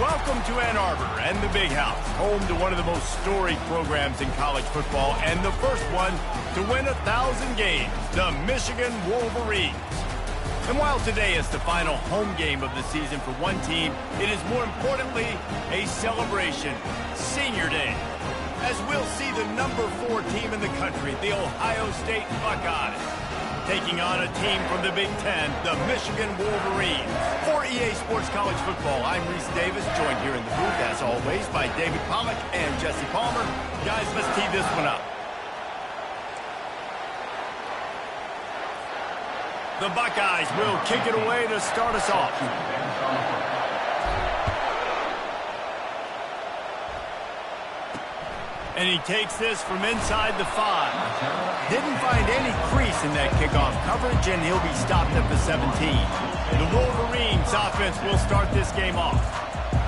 Welcome to Ann Arbor and the Big House, home to one of the most storied programs in college football and the first one to win 1,000 games, the Michigan Wolverines. And while today is the final home game of the season for one team, it is more importantly a celebration, Senior Day, as we'll see the number 4 team in the country, the Ohio State Buckeyes, taking on a team from the Big Ten, the Michigan Wolverines. For EA Sports College Football, I'm Reese Davis, joined here in the booth, as always, by David Pollack and Jesse Palmer. Guys, let's tee this one up. The Buckeyes will kick it away to start us off. And he takes this from inside the 5. Didn't find any crease in that kickoff coverage, and he'll be stopped at the 17. The Wolverines offense will start this game off.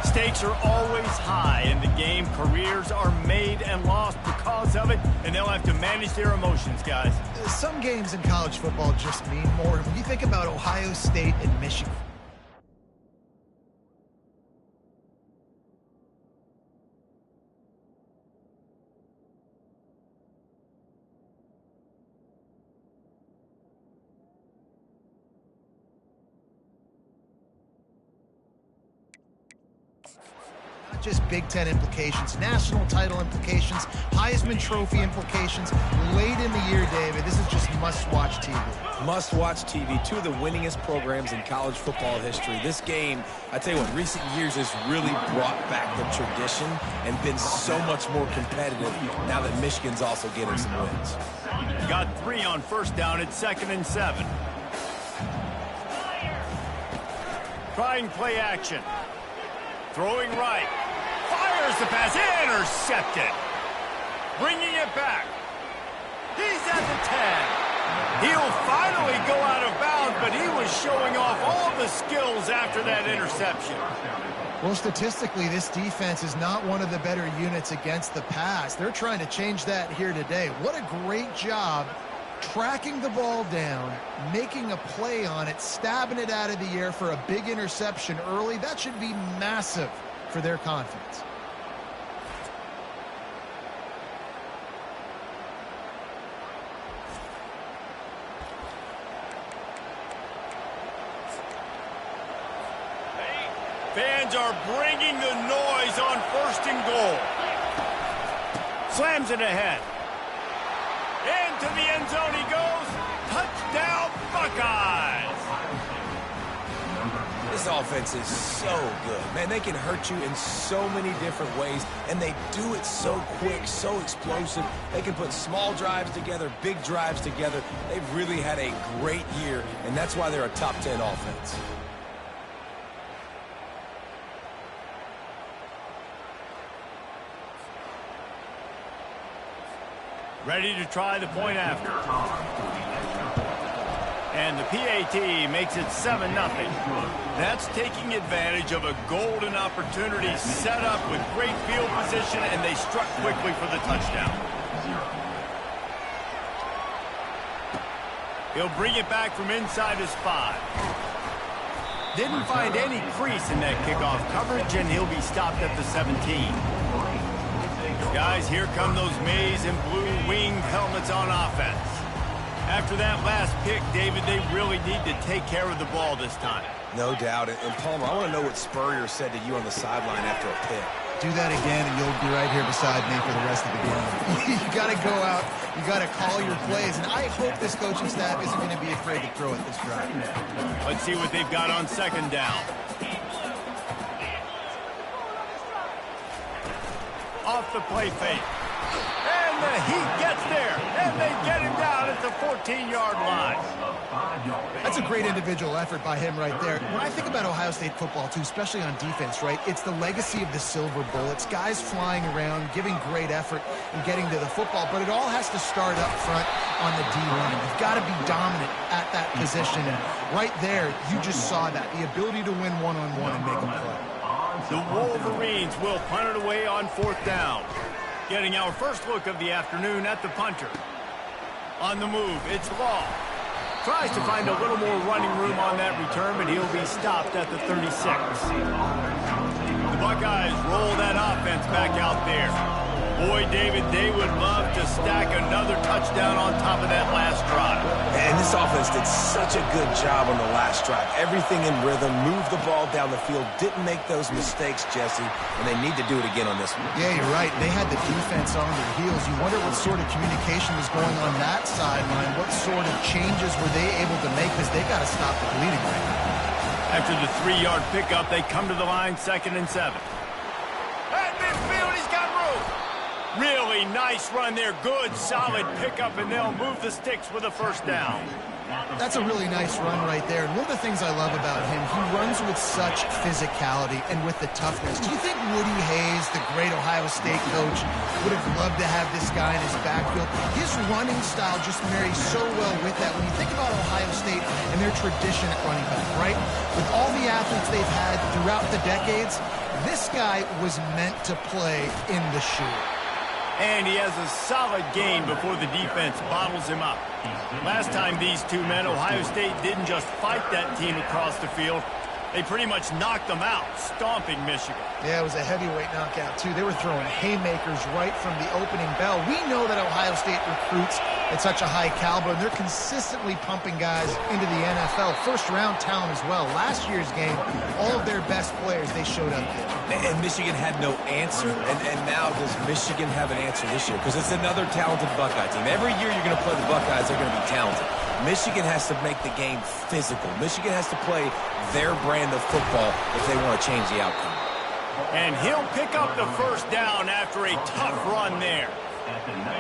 Stakes are always high in the game. Careers are made and lost because of it, and they'll have to manage their emotions, guys. Some games in college football just mean more. When you think about Ohio State and Michigan, just Big Ten implications, national title implications, Heisman Trophy implications. Late in the year, David, this is just must-watch TV. Must-watch TV. Two of the winningest programs in college football history. This game, I tell you what, recent years has really brought back the tradition and been so much more competitive now that Michigan's also getting some wins. Got 3 on first down at 2nd and 7. Trying play action. Throwing right. Fires the pass. Intercepted. Bringing it back. He's at the 10. He'll finally go out of bounds, but he was showing off all the skills after that interception. Well, statistically, this defense is not one of the better units against the pass. They're trying to change that here today. What a great job tracking the ball down, making a play on it, stabbing it out of the air for a big interception early. That should be massive for their confidence. Fans are bringing the noise on 1st and goal. Slams it ahead. Into the end zone he goes. Touchdown, Buckeyes. This offense is so good. Man, they can hurt you in so many different ways, and they do it so quick, so explosive. They can put small drives together, big drives together. They've really had a great year, and that's why they're a top 10 offense. Ready to try the point after. And the PAT makes it 7-0. That's taking advantage of a golden opportunity set up with great field position, and they struck quickly for the touchdown. He'll bring it back from inside his 5. Didn't find any crease in that kickoff coverage, and he'll be stopped at the 17. Guys, here come those maize and blue winged helmets on offense. After that last pick, David, they really need to take care of the ball this time. No doubt. And Palmer, I want to know what Spurrier said to you on the sideline after a pick. Do that again, and you'll be right here beside me for the rest of the game. You got to go out. You got to call your plays. And I hope this coaching staff isn't going to be afraid to throw at this drive. Let's see what they've got on 2nd down. Off the play fake. And the Heat gets there. And they get him down at the 14-yard line. That's a great individual effort by him right there. When I think about Ohio State football, too, especially on defense, right, it's the legacy of the Silver Bullets, guys flying around, giving great effort and getting to the football. But it all has to start up front on the D-line. You've got to be dominant at that position. And right there, you just saw that, the ability to win one-on-one and make a play. The Wolverines will punt it away on 4th down. Getting our first look of the afternoon at the punter. On the move, it's Law. Tries to find a little more running room on that return, but he'll be stopped at the 36. The Buckeyes roll that offense back out there. Boy, David, they would love to stack another touchdown on top of that last drive. And this offense did such a good job on the last drive. Everything in rhythm, moved the ball down the field, didn't make those mistakes, Jesse, and they need to do it again on this one. Yeah, you're right. They had the defense on their heels. You wonder what sort of communication was going on that sideline. What sort of changes were they able to make, because they got to stop the bleeding right now. After the 3-yard pickup, they come to the line, 2nd and 7. At midfield, he's got room. Really nice run there. Good, solid pickup, and they'll move the sticks with a first down. That's a really nice run right there. And one of the things I love about him, he runs with such physicality and with the toughness. Do you think Woody Hayes, the great Ohio State coach, would have loved to have this guy in his backfield? His running style just marries so well with that. When you think about Ohio State and their tradition at running back, right? With all the athletes they've had throughout the decades, this guy was meant to play in the shoe. And he has a solid gain before the defense bottles him up. Last time these two met, Ohio State didn't just fight that team across the field. They pretty much knocked them out, stomping Michigan. Yeah, it was a heavyweight knockout, too. They were throwing haymakers right from the opening bell. We know that Ohio State recruits at such a high caliber, and they're consistently pumping guys into the NFL. First-round talent as well. Last year's game, all of their best players, they showed up there. And Michigan had no answer, and now does Michigan have an answer this year? Because it's another talented Buckeye team. Every year you're going to play the Buckeyes, they're going to be talented. Michigan has to make the game physical. Michigan has to play their brand of football if they want to change the outcome. And he'll pick up the first down after a tough run there.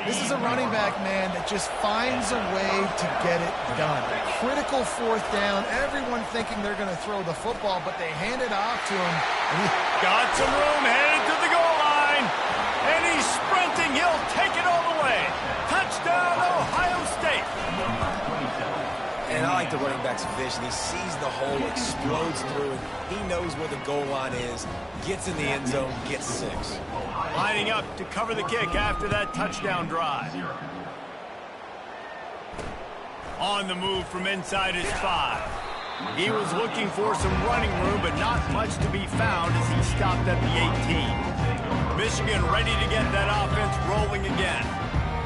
This is a running back, man, that just finds a way to get it done. Critical 4th down. Everyone thinking they're going to throw the football, but they hand it off to him. And got some room, headed to the goal line. And he's sprinting. He'll take it all the way. Touchdown, Ohio State. And I like the running back's vision. He sees the hole, explodes through it. He knows where the goal line is, gets in the end zone, gets 6. Lining up to cover the kick after that touchdown drive. On the move from inside his 5. He was looking for some running room, but not much to be found as he stopped at the 18. Michigan ready to get that offense rolling again.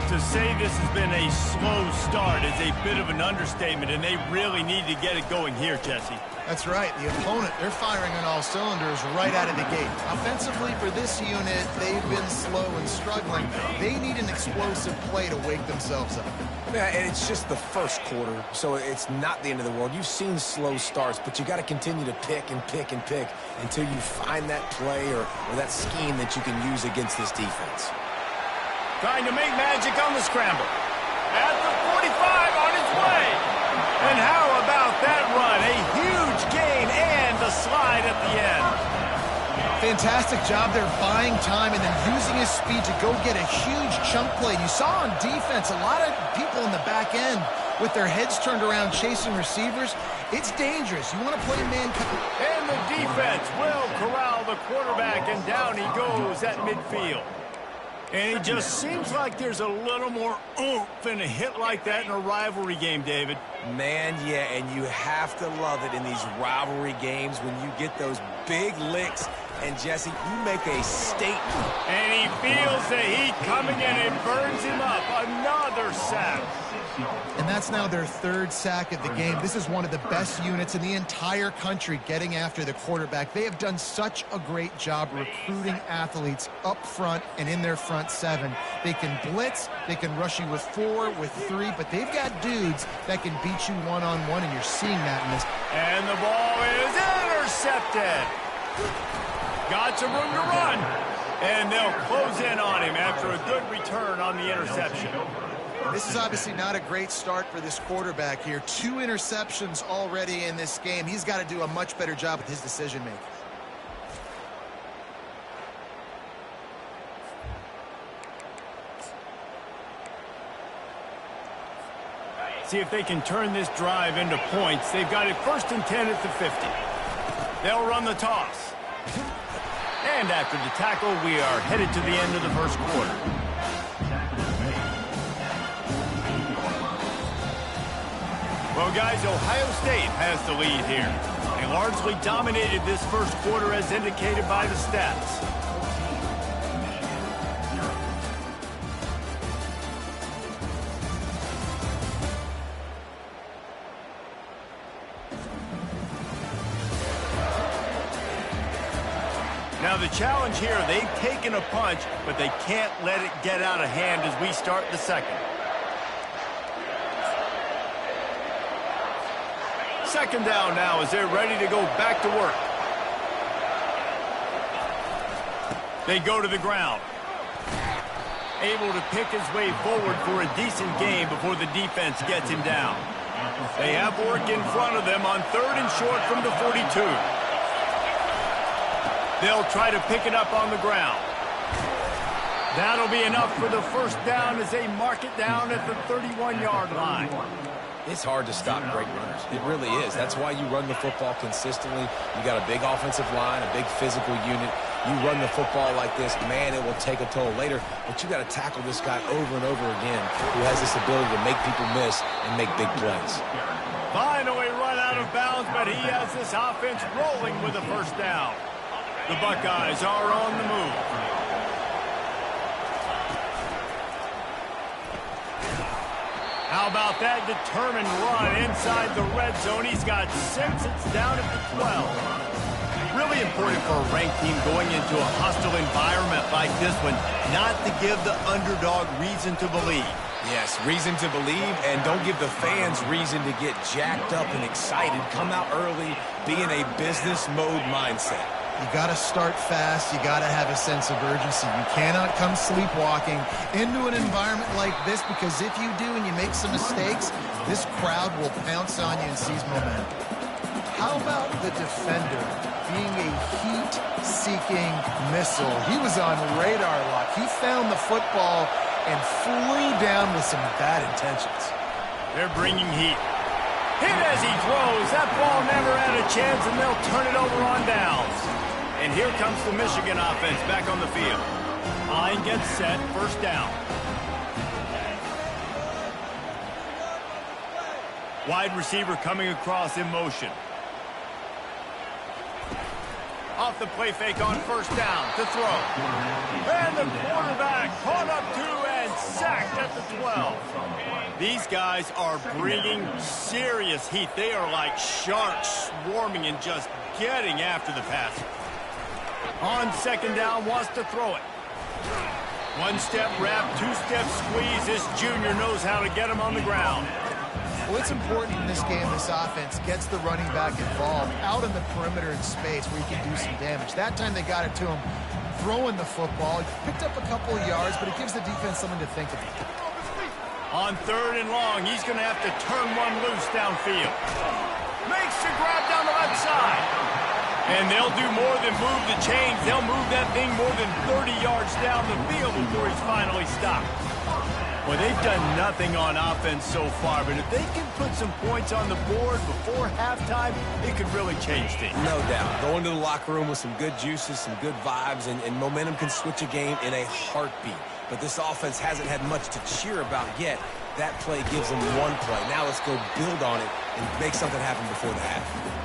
To say this has been a slow start is a bit of an understatement, and they really need to get it going here, Jesse. That's right. The opponent, they're firing on all cylinders right out of the gate. Offensively, for this unit, they've been slow and struggling. They need an explosive play to wake themselves up. Yeah, and it's just the first quarter, so it's not the end of the world. You've seen slow starts, but you got to continue to pick and pick and pick until you find that play or that scheme that you can use against this defense. Trying to make magic on the scramble. At the 45 on its way. And how about that run? A huge gain and the slide at the end. Fantastic job there buying time and then using his speed to go get a huge chunk play. You saw on defense a lot of people in the back end with their heads turned around chasing receivers. It's dangerous. You want to play man coverage. And the defense will corral the quarterback, and down he goes at midfield. And it just seems like there's a little more oomph in a hit like that in a rivalry game, David. Man, yeah, and you have to love it in these rivalry games when you get those big licks. And, Jesse, you make a statement. And he feels the heat coming in and burns him up. Another sack. And that's now their 3rd sack of the game. This is one of the best units in the entire country getting after the quarterback. They have done such a great job recruiting athletes up front and in their front 7. They can blitz, they can rush you with 4, with 3, but they've got dudes that can beat you one-on-one, and you're seeing that in this. And the ball is intercepted. Got some room to run. And they'll close in on him after a good return on the interception. This is obviously not a great start for this quarterback here. 2 interceptions already in this game. He's got to do a much better job with his decision-making. See if they can turn this drive into points. They've got it 1st and 10 at the 50. They'll run the toss. And after the tackle, we are headed to the end of the first quarter. Well, guys, Ohio State has the lead here. They largely dominated this first quarter as indicated by the stats. Now the challenge here, they've taken a punch, but they can't let it get out of hand as we start the second. Second down now as they're ready to go back to work. They go to the ground. Able to pick his way forward for a decent gain before the defense gets him down. They have work in front of them on 3rd and short from the 42. They'll try to pick it up on the ground. That'll be enough for the first down as they mark it down at the 31-yard line. It's hard to stop great runners. It really is. That's why you run the football consistently. You got a big offensive line, a big physical unit. You run the football like this, man, it will take a toll later. But you got to tackle this guy over and over again who has this ability to make people miss and make big plays. Finally run out of bounds, but he has this offense rolling with a first down. The Buckeyes are on the move. How about that determined run inside the red zone? He's got 6. It's down at the 12. Really important for a ranked team going into a hostile environment like this one, not to give the underdog reason to believe. Yes, reason to believe, and don't give the fans reason to get jacked up and excited. Come out early, be in a business mode mindset. You got to start fast. You got to have a sense of urgency. You cannot come sleepwalking into an environment like this, because if you do and you make some mistakes, this crowd will pounce on you and seize momentum. How about the defender being a heat-seeking missile? He was on radar lock. He found the football and flew down with some bad intentions. They're bringing heat. Hit as he throws. That ball never had a chance, and they'll turn it over on downs. And here comes the Michigan offense back on the field. Line gets set, first down. Wide receiver coming across in motion. Off the play fake on first down to throw. And the quarterback caught up to and sacked at the 12. These guys are bringing serious heat. They are like sharks swarming and just getting after the passer. On second down, wants to throw it. One-step wrap, two-step squeeze. This junior knows how to get him on the ground. Well, it's important in this game, this offense gets the running back involved out in the perimeter in space where he can do some damage. That time they got it to him throwing the football. He picked up a couple of yards, but it gives the defense something to think about. On 3rd and long, he's going to have to turn one loose downfield. Makes the grab down the left side. And they'll do more than move the chains. They'll move that thing more than 30 yards down the field before he's finally stopped. Well, they've done nothing on offense so far, but if they can put some points on the board before halftime, it could really change things. No doubt. Go into the locker room with some good juices, some good vibes, and momentum can switch a game in a heartbeat. But this offense hasn't had much to cheer about yet. That play gives them one play. Now let's go build on it and make something happen before the half.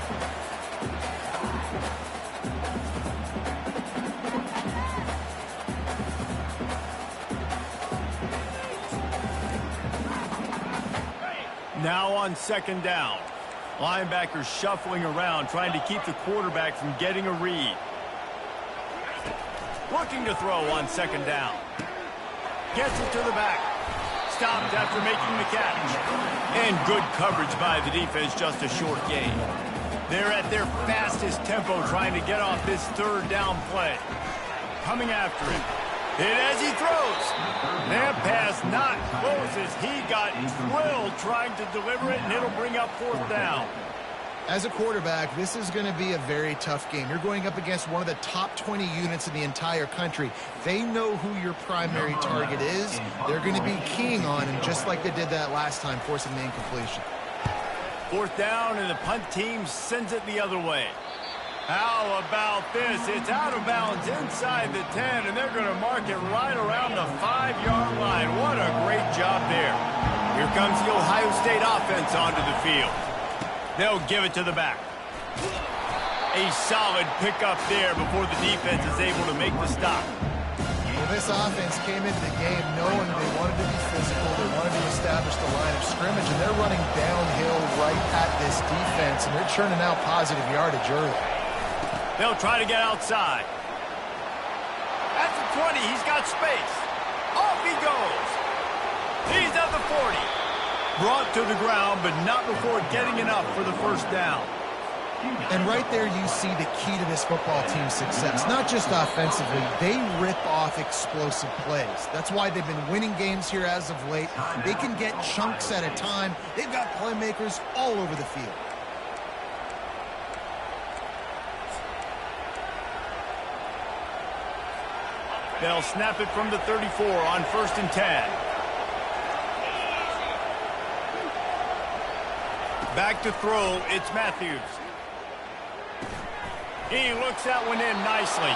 Now on second down. Linebackers shuffling around, trying to keep the quarterback from getting a read. Looking to throw on second down. Gets it to the back. Stopped after making the catch. And good coverage by the defense, just a short gain. They're at their fastest tempo trying to get off this 3rd down play. Coming after him. Hit as he throws. That pass not close as he got drilled trying to deliver it, and it'll bring up 4th down. As a quarterback, this is going to be a very tough game. You're going up against one of the top 20 units in the entire country. They know who your primary target is. They're going to be keying on him, just like they did that last time, forcing the incompletion. 4th down, and the punt team sends it the other way. How about this? It's out of bounds inside the 10, and they're going to mark it right around the 5-yard line. What a great job there. Here comes the Ohio State offense onto the field. They'll give it to the back. A solid pickup there before the defense is able to make the stop. Well, this offense came into the game knowing they wanted to be physical, they wanted to establish the line of scrimmage, and they're running downhill right at this defense, and they're churning out positive yardage early. They'll try to get outside. At the 20, he's got space. Off he goes. He's at the 40. Brought to the ground, but not before getting enough for the first down. And right there you see the key to this football team's success. Not just offensively, they rip off explosive plays. That's why they've been winning games here as of late. They can get chunks at a time. They've got playmakers all over the field. They'll snap it from the 34 on 1st and 10. Back to throw, it's Matthews. He looks that one in nicely.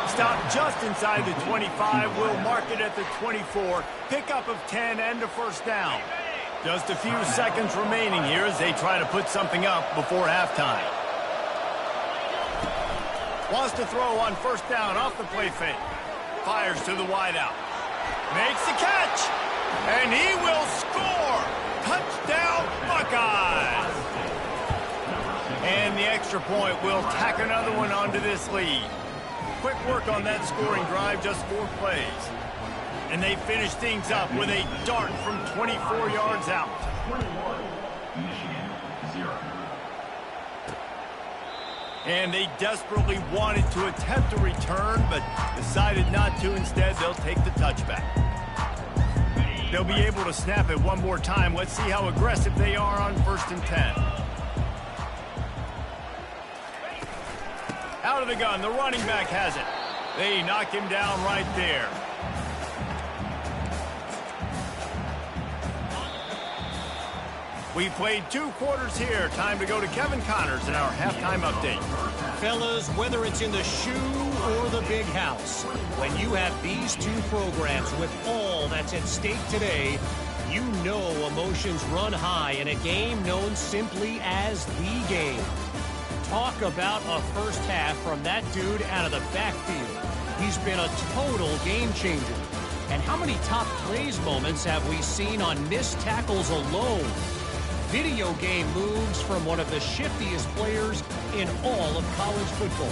Stop just inside the 25. We'll mark it at the 24. Pickup of 10 and a first down. Just a few seconds remaining here as they try to put something up before halftime. Wants to throw on 1st down off the play fake. Fires to the wideout. Makes the catch. And he will score. Touchdown, Buckeyes. And the extra point will tack another one onto this lead. Quick work on that scoring drive, just 4 plays. And they finish things up with a dart from 24 yards out. And they desperately wanted to attempt a return, but decided not to. Instead, they'll take the touchback. They'll be able to snap it one more time. Let's see how aggressive they are on 1st and 10. Out of the gun, the running back has it. They knock him down right there. We played 2 quarters here. Time to go to Kevin Connors in our halftime update. Fellas, whether it's in the shoe or the big house, when you have these 2 programs with all that's at stake today, you know emotions run high in a game known simply as the game. Talk about a first half from that dude out of the backfield. He's been a total game changer. And how many top plays moments have we seen on missed tackles alone? Video game moves from one of the shiftiest players in all of college football.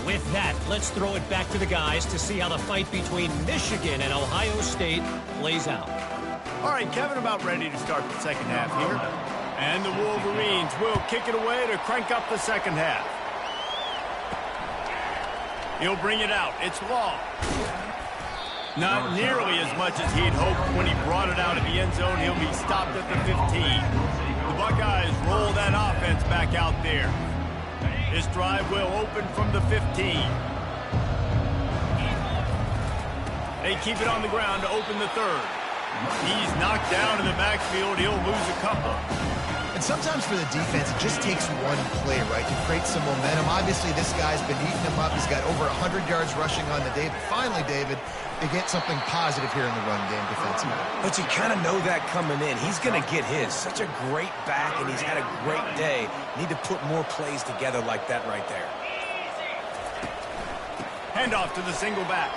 With that, let's throw it back to the guys to see how the fight between Michigan and Ohio State plays out. All right, Kevin, about ready to start the second half here. And the Wolverines will kick it away to crank up the second half. He'll bring it out. It's Law. Not nearly as much as he'd hoped when he brought it out of the end zone. He'll be stopped at the 15. The Buckeyes roll that offense back out there. This drive will open from the 15. They keep it on the ground to open the 3rd. He's knocked down in the backfield. He'll lose a couple. And sometimes for the defense, it just takes one play, right, to create some momentum. Obviously, this guy's been eating him up. He's got over 100 yards rushing on the day. But finally, David, they get something positive here in the run game defensively. But you kind of know that coming in. He's going to get his. Such a great back, and he's had a great day. Need to put more plays together like that right there. Handoff to the single back.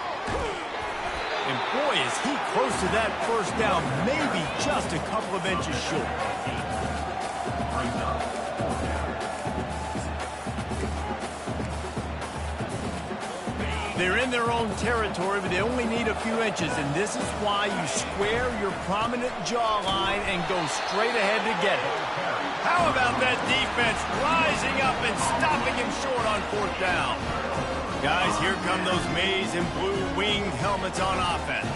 And boy, is he close to that first down, maybe just a couple of inches short. They're in their own territory, but they only need a few inches, and this is why you square your prominent jawline and go straight ahead to get it. How about that defense rising up and stopping him short on 4th down? Guys, here come those maize and blue winged helmets on offense.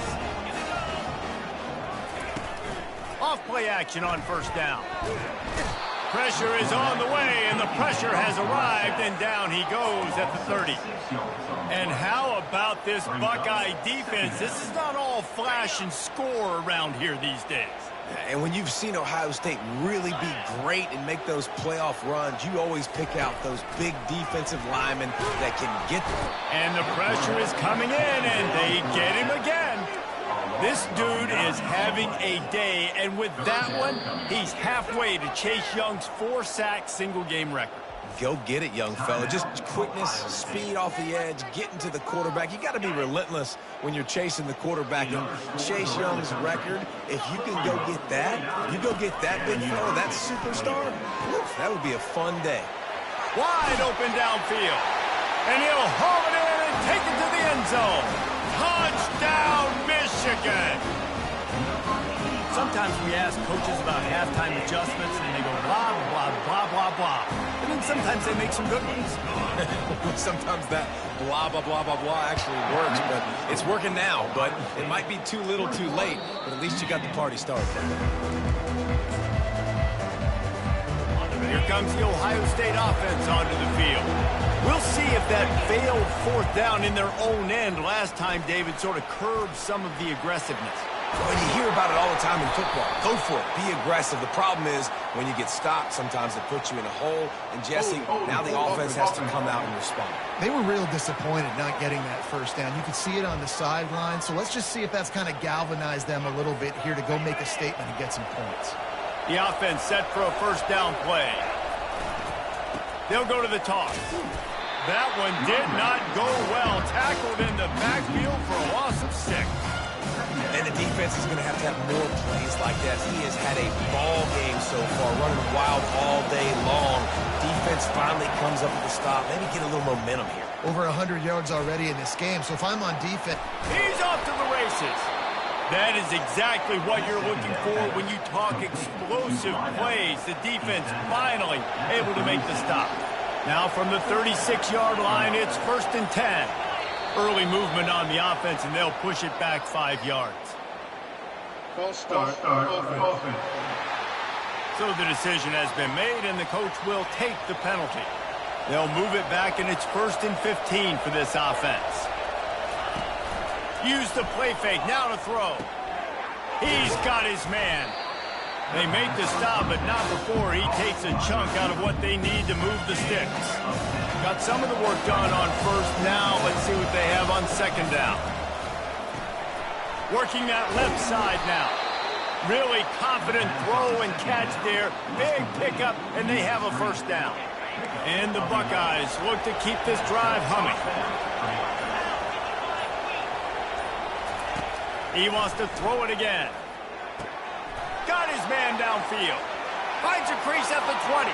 Off play action on 1st down. Pressure is on the way, and the pressure has arrived, and down he goes at the 30. And how about this Buckeye defense? This is not all flash and score around here these days. And when you've seen Ohio State really be great and make those playoff runs, you always pick out those big defensive linemen that can get them. And the pressure is coming in, and they get him again. This dude is having a day, and with that one, he's halfway to Chase Young's 4-sack single-game record. Go get it, young fella. Just quickness, speed off the edge, getting to the quarterback. You got to be relentless when you're chasing the quarterback. And Chase Young's record, if you can go get that, you go get that big fella, that superstar, woof, that would be a fun day. Wide open downfield. And he'll haul it in and take it to the end zone. Touchdown, Michigan! Sometimes we ask coaches about halftime adjustments, and they go blah, blah, blah, blah, blah. And then sometimes they make some good ones. Sometimes that blah, blah, blah, blah, blah actually works, but it's working now. But it might be too little too late, but at least you got the party started. Here comes the Ohio State offense onto the field. We'll see if that failed fourth down in their own end last time, David, sort of curbed some of the aggressiveness. Well, you hear about it all the time in football. Go for it. Be aggressive. The problem is when you get stopped, sometimes it puts you in a hole. And, Jesse, now the offense has to come out and respond. They were real disappointed not getting that first down. You could see it on the sideline. So let's just see if that's kind of galvanized them a little bit here to go make a statement and get some points. The offense set for a first down play. They'll go to the toss. That one did not go well. Tackled in the backfield for a loss of 6. And the defense is going to have more plays like that. He has had a ball game so far, running wild all day long. Defense finally comes up with a stop. Maybe get a little momentum here. Over 100 yards already in this game, so if I'm on defense... He's off to the races. That is exactly what you're looking for when you talk explosive plays. The defense finally able to make the stop. Now from the 36-yard line, it's 1st and 10. Early movement on the offense, and they'll push it back 5 yards. False start offense. So the decision has been made, and the coach will take the penalty. They'll move it back, and it's 1st and 15 for this offense. Use the play fake, now to throw. He's got his man. They make the stop, but not before he takes a chunk out of what they need to move the sticks. Got some of the work done on first. Now let's see what they have on second down. Working that left side now. Really confident throw and catch there. Big pickup, and they have a first down. And the Buckeyes look to keep this drive humming. He wants to throw it again. Got his man downfield. Finds a crease at the 20.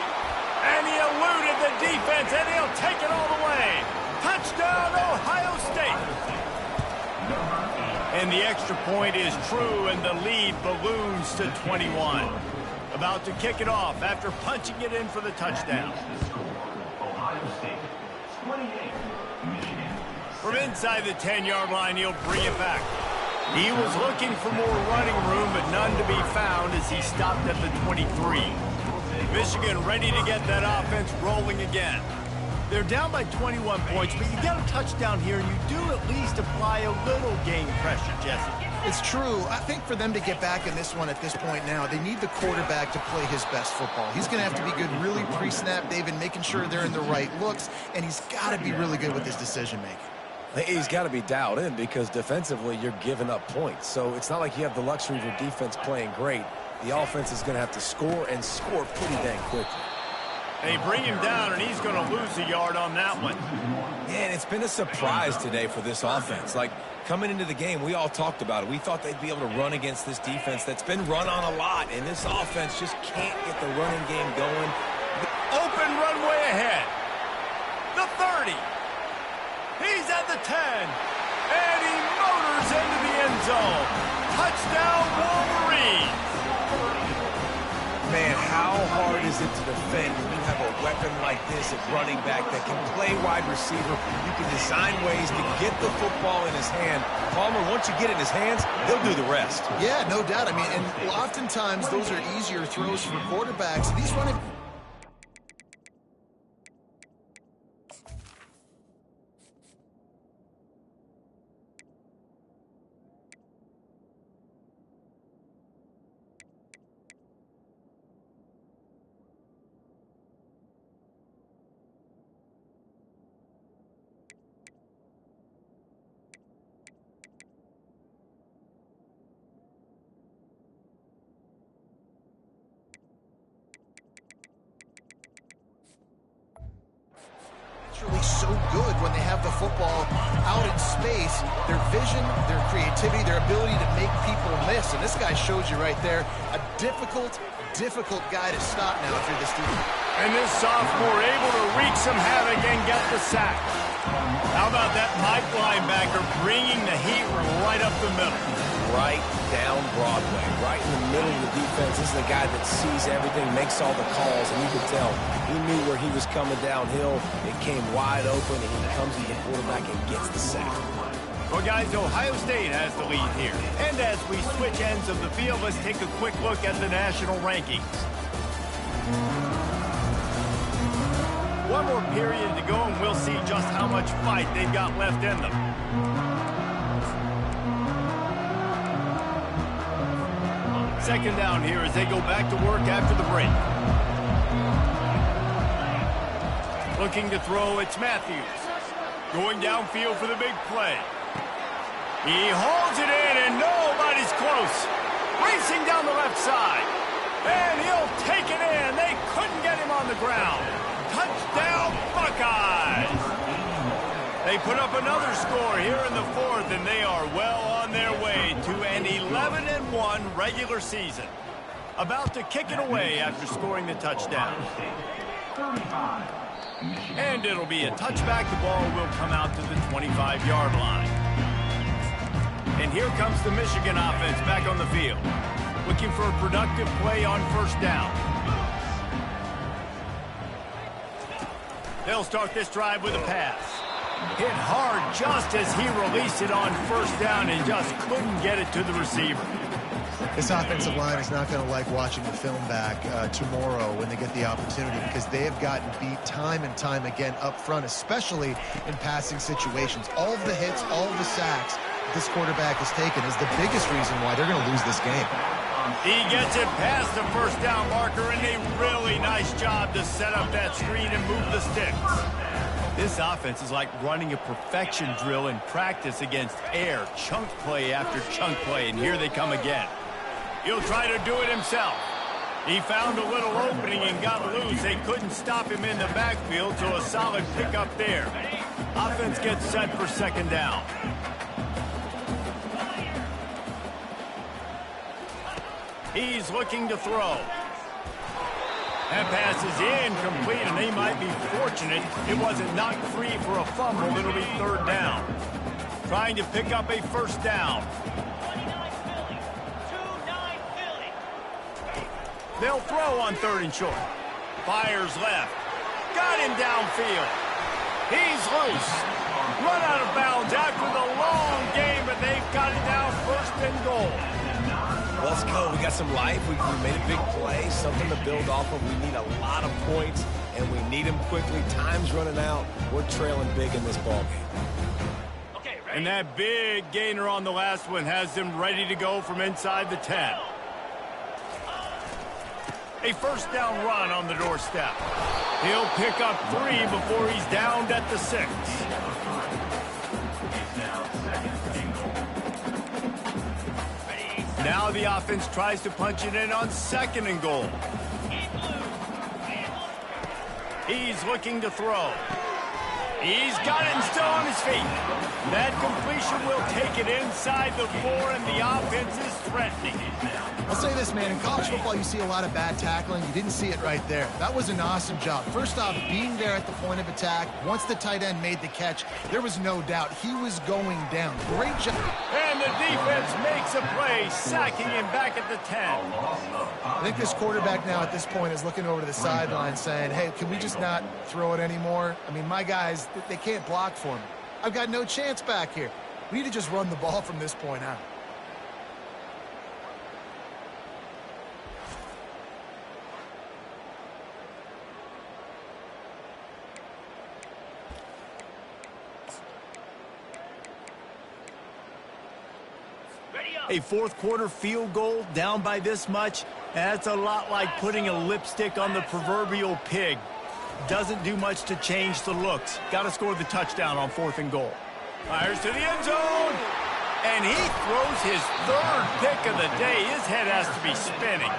And he eluded the defense, and he'll take it all the way. Touchdown, Ohio State. And the extra point is true, and the lead balloons to 21. About to kick it off after punching it in for the touchdown. From inside the 10-yard line, he'll bring it back. He was looking for more running room, but none to be found as he stopped at the 23. Michigan ready to get that offense rolling again. They're down by 21 points, but you get a touchdown here, and you do at least apply a little game pressure, Jesse. It's true. I think for them to get back in this one at this point now, they need the quarterback to play his best football. He's going to have to be good really pre-snap, David, making sure they're in the right looks, and he's got to be really good with his decision-making. He's got to be dialed in because defensively you're giving up points. So it's not like you have the luxury of your defense playing great. The offense is going to have to score and score pretty dang quickly. They bring him down, and he's going to lose a yard on that one. Man, it's been a surprise today for this offense. Like, coming into the game, we all talked about it. We thought they'd be able to run against this defense that's been run on a lot, and this offense just can't get the running game going. Open runway ahead. The 30. He's at the 10. And he motors into the end zone. Touchdown, Wolverines. Man, how hard is it to defend when you have a weapon like this at running back that can play wide receiver? You can design ways to get the football in his hand. Palmer, once you get it in his hands, he'll do the rest. Yeah, no doubt. I mean, and oftentimes those are easier throws for quarterbacks. These running... naturally so good when they have the football out in space. Their vision, their creativity, their ability to make people miss. And this guy shows you right there a difficult guy to stop now if you're this team. And this sophomore able to wreak some havoc and get the sack. How about that Mike linebacker bringing the heat right up the middle? Right down Broadway, right in the middle of the defense. This is the guy that sees everything, makes all the calls, and you could tell he knew where he was coming downhill. It came wide open, and he comes to the quarterback and gets the sack. Well, guys, Ohio State has the lead here. And as we switch ends of the field, let's take a quick look at the national rankings. One more period to go, and we'll see just how much fight they've got left in them. Second down here as they go back to work after the break. Looking to throw, it's Matthews. Going downfield for the big play. He hauls it in, and nobody's close. Racing down the left side. And he'll take it in. They couldn't get him on the ground. Touchdown, Buckeyes! They put up another score here in the fourth, and they are well on their way to an 11-1 regular season. About to kick it away after scoring the touchdown. And it'll be a touchback. The ball will come out to the 25-yard line. And here comes the Michigan offense back on the field. Looking for a productive play on first down. They'll start this drive with a pass. Hit hard just as he released it on first down and just couldn't get it to the receiver. This offensive line is not going to like watching the film back tomorrow when they get the opportunity, because they have gotten beat time and time again up front, especially in passing situations. All of the hits, all of the sacks this quarterback has taken is the biggest reason why they're going to lose this game. He gets it past the first down marker, and a really nice job to set up that screen and move the sticks. This offense is like running a perfection drill in practice against air, chunk play after chunk play, and here they come again. He'll try to do it himself. He found a little opening and got loose. They couldn't stop him in the backfield, so a solid pickup there. Offense gets set for second down. He's looking to throw. That pass is incomplete, and they might be fortunate it wasn't knocked free for a fumble. It'll be third down. Trying to pick up a first down. They'll throw on third and short. Fires left. Got him downfield. He's loose. Run out of bounds after the long game, but they've got it down first and goal. Let's go. We got some life. We made a big play, something to build off of. We need a lot of points, and we need them quickly. Time's running out. We're trailing big in this ballgame. And that big gainer on the last one has them ready to go from inside the 10. A first down run on the doorstep. He'll pick up 3 before he's downed at the 6. Now the offense tries to punch it in on second and goal. He's looking to throw. He's got it and still on his feet. That completion will take it inside the 4, and the offense is threatening. I'll say this, man. In college football, you see a lot of bad tackling. You didn't see it right there. That was an awesome job. First off, being there at the point of attack. Once the tight end made the catch, there was no doubt he was going down. Great job. And the defense makes a play, sacking him back at the 10. I think this quarterback now at this point is looking over to the sideline saying, hey, can we just not throw it anymore? I mean, my guys, they can't block for me. I've got no chance back here. We need to just run the ball from this point out. A fourth quarter field goal down by this much, that's a lot like putting a lipstick on the proverbial pig. Doesn't do much to change the looks. Got to score the touchdown on 4th and goal. Fires to the end zone. And he throws his 3rd pick of the day. His head has to be spinning.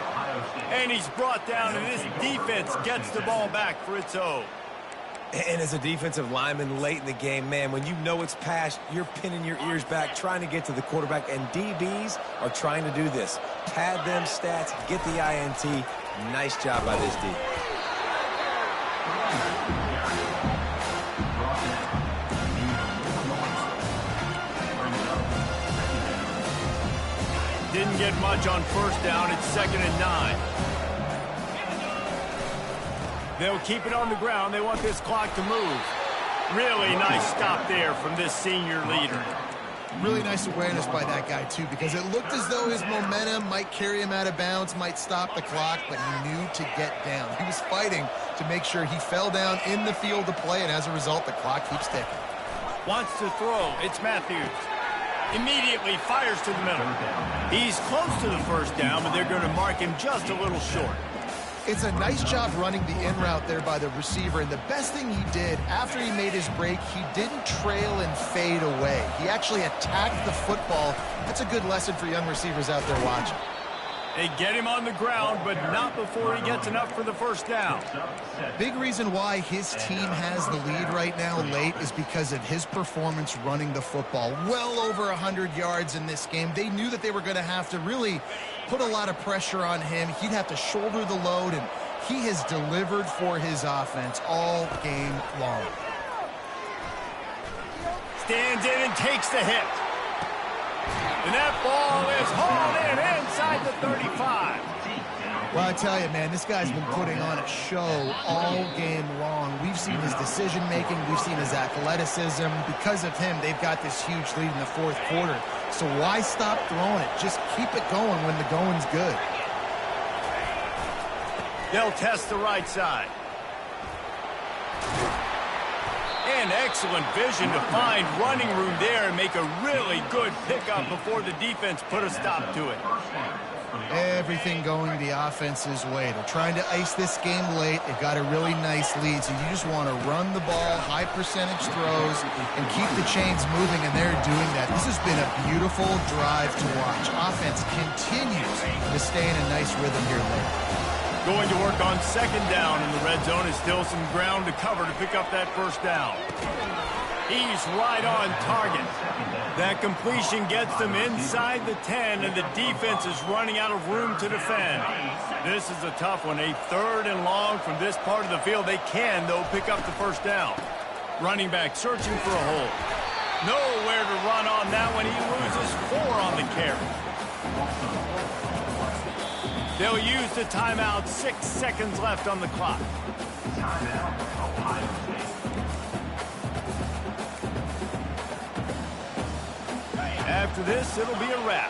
And he's brought down, and this defense gets the ball back for its own. And as a defensive lineman late in the game, man, when you know it's passed, you're pinning your ears back, trying to get to the quarterback, and DBs are trying to do this. Pad them stats, get the INT. Nice job by this D. Didn't get much on first down. It's 2nd and 9. They'll keep it on the ground. They want this clock to move. Really nice stop there from this senior leader. Really nice awareness by that guy, too, because it looked as though his momentum might carry him out of bounds, might stop the clock, but he knew to get down. He was fighting to make sure he fell down in the field of play, and as a result, the clock keeps ticking. Wants to throw. It's Matthews. Immediately fires to the middle. He's close to the first down, but they're going to mark him just a little short. It's a nice job running the in route there by the receiver, and the best thing he did after he made his break, he didn't trail and fade away. He actually attacked the football. That's a good lesson for young receivers out there watching. They get him on the ground, but not before he gets enough for the first down. Big reason why his team has the lead right now late is because of his performance running the football. Well over 100 yards in this game. They knew that they were going to have to really put a lot of pressure on him. He'd have to shoulder the load, and he has delivered for his offense all game long. Stands in and takes the hit. And that ball is hauled in inside the 35. Well, I tell you, man, this guy's been putting on a show all game long. We've seen his decision-making. We've seen his athleticism. Because of him, they've got this huge lead in the fourth quarter. So why stop throwing it? Just keep it going when the going's good. They'll test the right side. And excellent vision to find running room there and make a really good pickup before the defense put a stop to it. Everything going the offense's way. They're trying to ice this game late. They've got a really nice lead, so you just want to run the ball, high percentage throws, and keep the chains moving, and they're doing that. This has been a beautiful drive to watch. Offense continues to stay in a nice rhythm here late. Going to work on 2nd down in the red zone. Is still some ground to cover to pick up that first down. He's right on target. That completion gets them inside the 10, and the defense is running out of room to defend. This is a tough one. A 3rd and long from this part of the field. They can, though, pick up the first down. Running back searching for a hole. Nowhere to run on that one. He loses 4 on the carry. They'll use the timeout. 6 seconds left on the clock. After this, it'll be a wrap.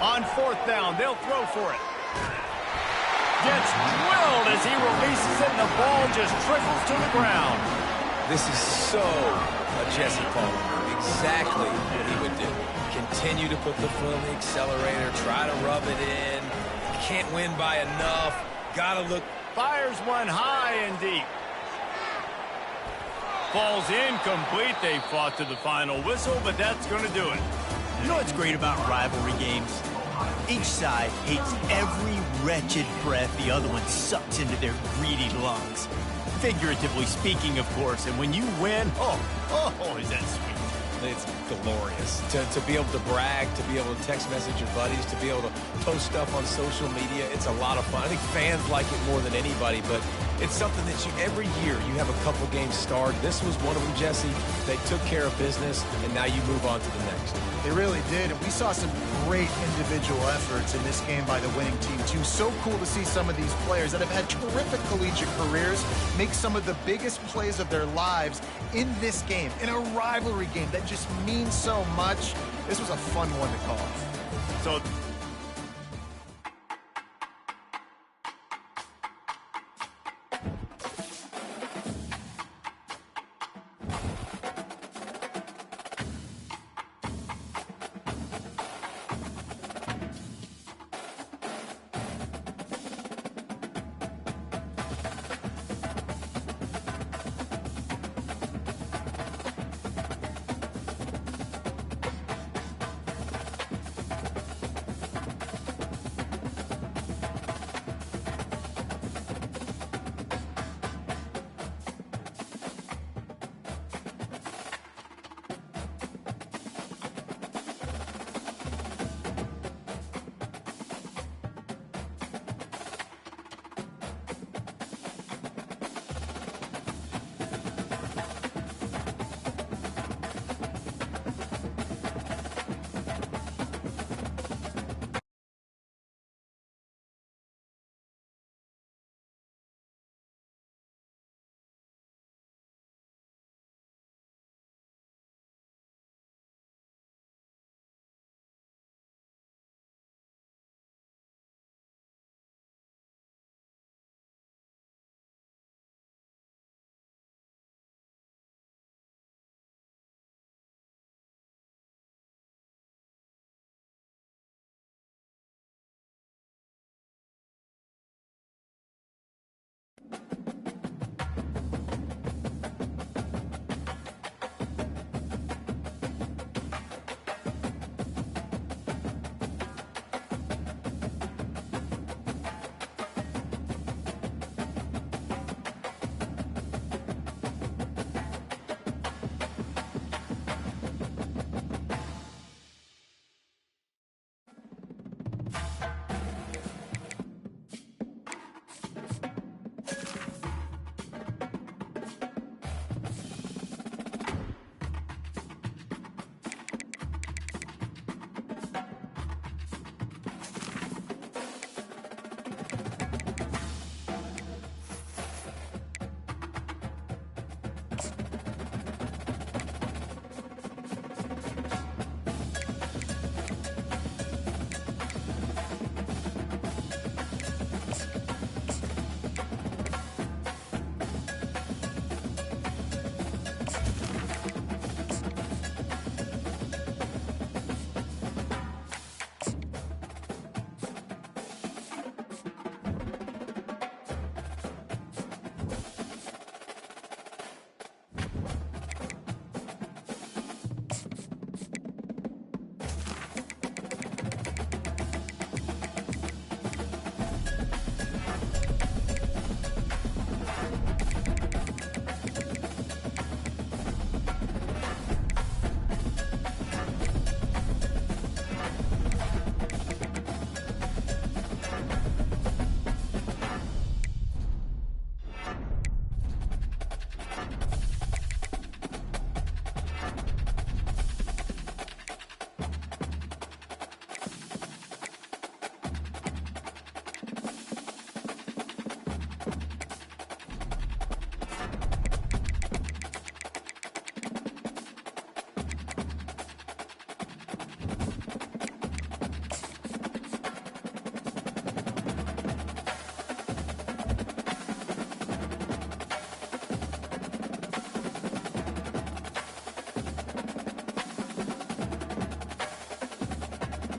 On 4th down, they'll throw for it. Gets drilled as he releases it, and the ball just trickles to the ground. This is so a Jesse Palmer. Exactly what he would do. Continue to put the foot on the accelerator, try to rub it in. Can't win by enough. Gotta look. Fires one high and deep. Falls incomplete. They fought to the final whistle, but that's going to do it. You know what's great about rivalry games? Each side hates every wretched breath the other one sucks into their greedy lungs. Figuratively speaking, of course, and when you win, oh, is that sweet. It's glorious. To be able to brag, to be able to text message your buddies, to be able to post stuff on social media, it's a lot of fun. I think fans like it more than anybody, but it's something that every year you have a couple games starred. This was one of them, Jesse. They took care of business, and now you move on to the next. They really did, and we saw some great individual efforts in this game by the winning team, too. So cool to see some of these players that have had terrific collegiate careers make some of the biggest plays of their lives in this game, in a rivalry game that just means so much. This was a fun one to call. So